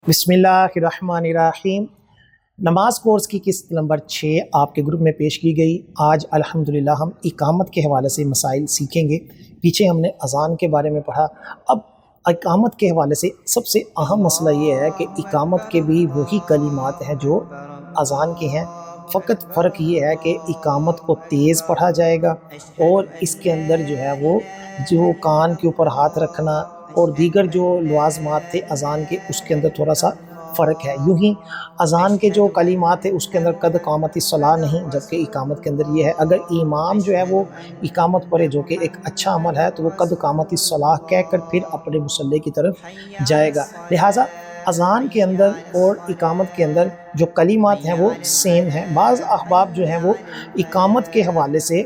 बिस्मिल्लाहिर्रहमानिर्रहीम। नमाज कोर्स की किस्त नंबर 6 आपके ग्रुप में पेश की गई। आज अल्हम्दुलिल्लाह हम इकामत के हवाले से मसाइल सीखेंगे। पीछे हमने अज़ान के बारे में पढ़ा। अब इकामत के हवाले से सबसे अहम मसला ये है कि इकामत के भी वही कलिमात हैं जो अज़ान के हैं, फ़कत फ़र्क ये है कि इकामत को तेज़ पढ़ा जाएगा और इसके अंदर जो है वो जो कान के ऊपर हाथ रखना और दीगर जो लवाज़मात थे अज़ान के, उसके अंदर थोड़ा सा फ़र्क है। यूँ ही अज़ान के जो कलिमात है उसके अंदर कद कामती सलाह नहीं, जबकि इकामत के अंदर ये है। अगर इमाम जो है वो इकामत पढ़े जो कि एक अच्छा अमल है, तो वो कद कामती सलाह कह कर फिर अपने मुसल्ले की तरफ जाएगा। लिहाजा अज़ान के अंदर और इकामत के अंदर जो कलिमात हैं वो सेम हैं। बाज़ अहबाब जो हैं वो इकामत के हवाले से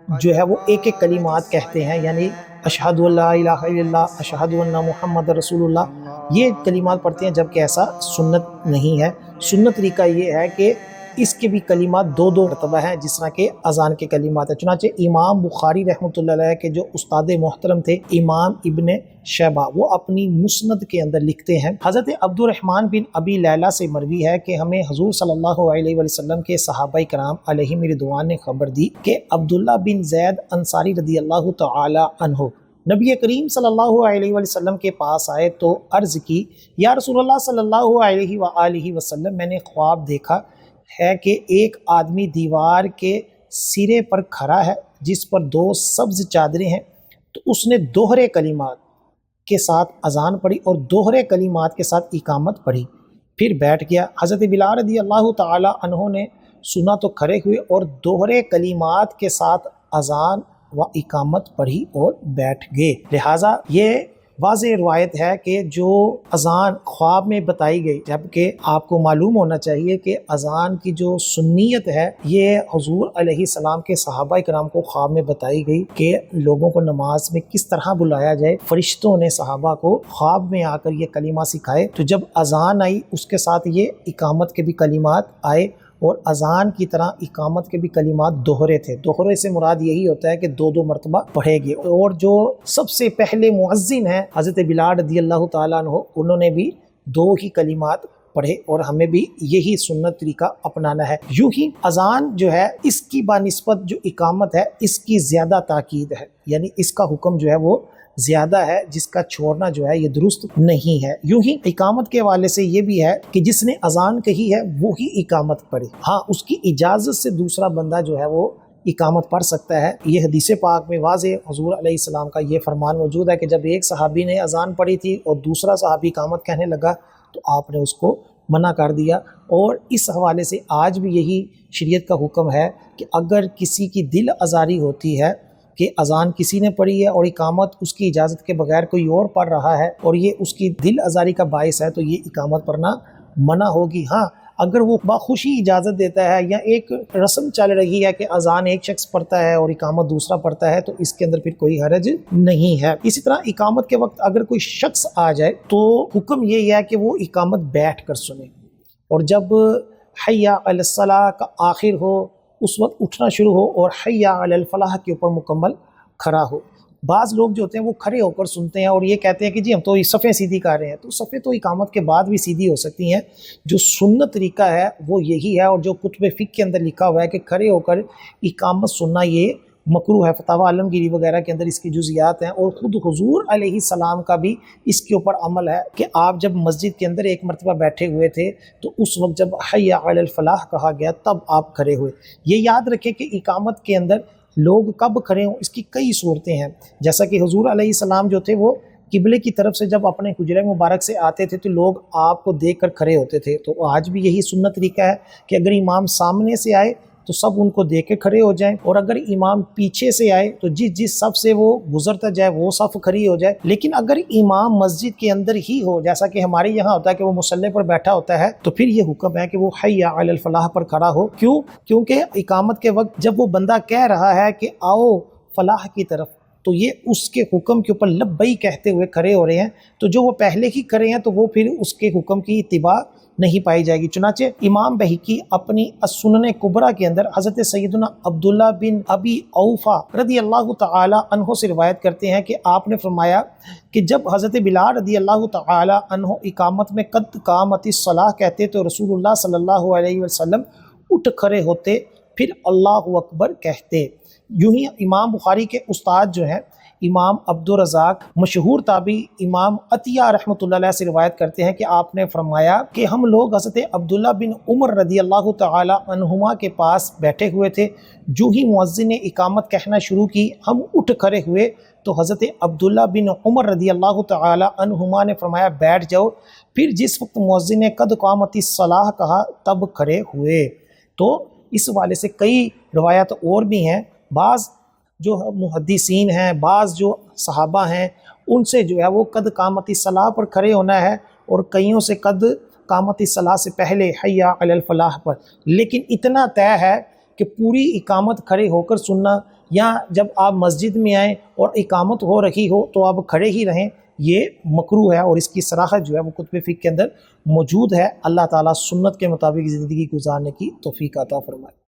जो है वो एक एक कलिमात कहते हैं, यानी अशहदु अल्ला इलाहा इल्लल्लाह, अशहदु अन्ना मुहम्मद रसूलुल्लाह, ये कलिमात पढ़ते हैं, जबकि ऐसा सुन्नत नहीं है। सुन्नत तरीका ये है कि इसके भी कलिमात दो दो मरतबा हैं, जिस तरह के अज़ान के कलिमात है। चुनांचे इमाम बुखारी रहमतुल्लाह अलैह के जो उस्ताद मोहतरम थे इमाम इब्ने शैबा, वो अपनी मुस्नद के अंदर लिखते हैं, हज़रत अब्दुर्रहमान बिन अबी लैला से मरवी है कि हमें हुज़ूर सल्लल्लाहु अलैहि वसल्लम के सहाबा कराम अलैहिम रिदवान ने खबर दी कि अब्दुल्ला बिन ज़ैद अंसारी रज़ियल्लाहु तआला अन्हु नबी करीम सल्लल्लाहु अलैहि वसल्लम के पास आए तो अर्ज़ की, या रसूलुल्लाह सल्लल्लाहु अलैहि वसल्लम, मैंने ख्वाब देखा है कि एक आदमी दीवार के सिरे पर खड़ा है जिस पर दो सब्ज़ चादरें हैं। तो उसने दोहरे कलिमात के साथ अज़ान पढ़ी और दोहरे कलिमात के साथ इकामत पढ़ी, फिर बैठ गया। हज़रत बिलाल रज़ियल्लाहु ताला अन्हु ने सुना तो खड़े हुए और दोहरे कलिमात के साथ अज़ान व इकामत पढ़ी और बैठ गए। लिहाजा ये वाज़ेह रिवायत है कि जो अज़ान ख्वाब में बताई गई, जबकि आपको मालूम होना चाहिए कि अज़ान की जो सुन्नियत है ये हुज़ूर अलैहिस्सलाम के सहाबा कराम को ख्वाब में बताई गई कि लोगों को नमाज में किस तरह बुलाया जाए। फरिश्तों ने सहाबा को ख्वाब में आकर ये कलिमा सिखाए। तो जब अज़ान आई उसके साथ ये इकामत के भी कलिमात आए और अज़ान की तरह इकामत के भी कलिमात दोहरे थे। दोहरे से मुराद यही होता है कि दो दो मरतबा पढ़ेंगे। और जो सबसे पहले मुअज्जिन है हज़रत बिलाल रज़ियल्लाहु ताला अन्हु, उन्होंने भी दो ही कलिमात पढ़े और हमें भी यही सुन्नत तरीका अपनाना है। यूँ ही अज़ान जो है इसकी बानिस्बत जो इकामत है इसकी ज़्यादा ताकीद है, यानी इसका हुक्म जो है वो ज़्यादा है, जिसका छोड़ना जो है ये दुरुस्त नहीं है। यूँ ही इकामत के हवाले से ये भी है कि जिसने अज़ान कही है वो ही इकामत पढ़े। हाँ, उसकी इजाज़त से दूसरा बंदा जो है वो इकामत पढ़ सकता है। ये हदीस पाक में वाज़ेह हुज़ूर अलैहिस्सलाम का ये फरमान मौजूद है कि जब एक सहाबी ने अज़ान पढ़ी थी और दूसरा सहाबी इकामत कहने लगा तो आपने उसको मना कर दिया। और इस हवाले से आज भी यही शरीयत का हुक्म है कि अगर किसी की दिल आज़ारी होती है कि अज़ान किसी ने पढ़ी है और इकामत उसकी इजाज़त के बगैर कोई और पढ़ रहा है और ये उसकी दिल आज़ारी का बायस है, तो ये इकामत पढ़ना मना होगी। हाँ, अगर वो बाखुशी इजाज़त देता है या एक रस्म चल रही है कि अज़ान एक शख्स पढ़ता है और इकामत दूसरा पढ़ता है, तो इसके अंदर फिर कोई हरज नहीं है। इसी तरह इकामत के वक्त अगर कोई शख्स आ जाए तो हुक्म यही है कि वो इकामत बैठ कर सुने, और जब हय्या अलस सलाह का आखिर हो उस वक्त उठना शुरू हो और हय्या अलल फलाह के ऊपर मुकम्मल खड़ा हो। बाज़ लोग जो होते हैं वो खड़े होकर सुनते हैं और ये कहते हैं कि जी हम तो सफ़े सीधी कर रहे हैं, तो सफ़े तो इकामत के बाद भी सीधी हो सकती हैं। जो सुन्नत तरीका है वो यही है, और जो कुतुब फ़िक़्ह के अंदर लिखा हुआ है कि खड़े होकर इकामत सुनना ये मकरूह है। फतावा आलमगीरी वगैरह के अंदर इसकी जुज़ियात हैं, और ख़ुद हुज़ूर अलैहिस्सलाम का भी इसके ऊपर अमल है कि आप जब मस्जिद के अंदर एक मरतबा बैठे हुए थे तो उस वक्त जब हय्या अलल फलाह कहा गया तब आप खड़े हुए। ये याद रखें कि इकामत के अंदर लोग कब खड़े हों इसकी कई सूरतें हैं। जैसा कि हुज़ूर अलैहिस्सलाम जो थे वो किबले की तरफ से जब अपने हुजरे मुबारक से आते थे तो लोग आपको देख कर खड़े होते थे। तो आज भी यही सुन्नत तरीका है कि अगर इमाम सामने से आए तो सब उनको देख के खड़े हो जाएं, और अगर इमाम पीछे से आए तो जिस सफ से वो गुजरता जाए वो सफ खड़ी हो जाए। लेकिन अगर इमाम मस्जिद के अंदर ही हो, जैसा कि हमारे यहाँ होता है कि वो मुसल्ले पर बैठा होता है, तो फिर ये हुक्म है कि वो हय्या अलल फलाह पर खड़ा हो। क्यों? क्योंकि इकामत के वक्त जब वो बंदा कह रहा है कि आओ फलाह की तरफ, تو یہ اس کے حکم کے اوپر لبئی کہتے ہوئے کھڑے ہو رہے ہیں، تو جو وہ پہلے ہی کرے ہیں تو وہ پھر اس کے حکم کی اتباع نہیں پائی جائے گی۔ چنانچہ امام بہقی اپنی السنن کبریٰ کے اندر حضرت سیدنا عبداللہ بن ابی اوفا رضی اللہ تعالی عنہ سے روایت کرتے ہیں کہ آپ نے فرمایا کہ جب حضرت بلال رضی اللہ تعالی عنہ اقامت میں قد قامت الصلاۃ کہتے تو رسول اللہ صلی اللہ علیہ وسلم اٹھ کھڑے ہوتے، پھر اللہ اکبر کہتے۔ یوں ہی امام بخاری کے استاد جو ہیں امام عبدالرزاق مشہور تابعی امام عطیہ رحمۃ اللہ علیہ سے روایت کرتے ہیں کہ آپ نے فرمایا کہ ہم لوگ حضرت عبداللہ بن عمر رضی اللہ تعالی عنہما کے پاس بیٹھے ہوئے تھے، جو ہی مؤذن نے اقامت کہنا شروع کی ہم اٹھ کھڑے ہوئے تو حضرت عبداللہ بن عمر رضی اللہ تعالی عنہما نے فرمایا بیٹھ جاؤ، پھر جس وقت مؤذن نے قد قامت الصلاۃ کہا تب کھڑے ہوئے۔ تو اس حوالے سے کئی روایات اور بھی ہیں، بعض جو محدثین ہیں، بعض جو صحابہ ہیں ان سے جو ہے وہ قد قامت الصلاۃ پر کھڑے ہونا ہے، اور کئیوں سے قد قامت الصلاۃ سے پہلے حی علی الفلاح پر، لیکن اتنا طے ہے کہ پوری اقامت کھڑے ہو کر سننا، یا جب آپ مسجد میں آئیں اور اقامت ہو رہی ہو تو آپ کھڑے ہی رہیں، یہ مکروہ ہے، اور اس کی صراحت جو ہے وہ کتب فقہ کے اندر موجود ہے۔ اللہ تعالیٰ سنت کے مطابق زندگی گزارنے کی توفیق عطا فرمائے۔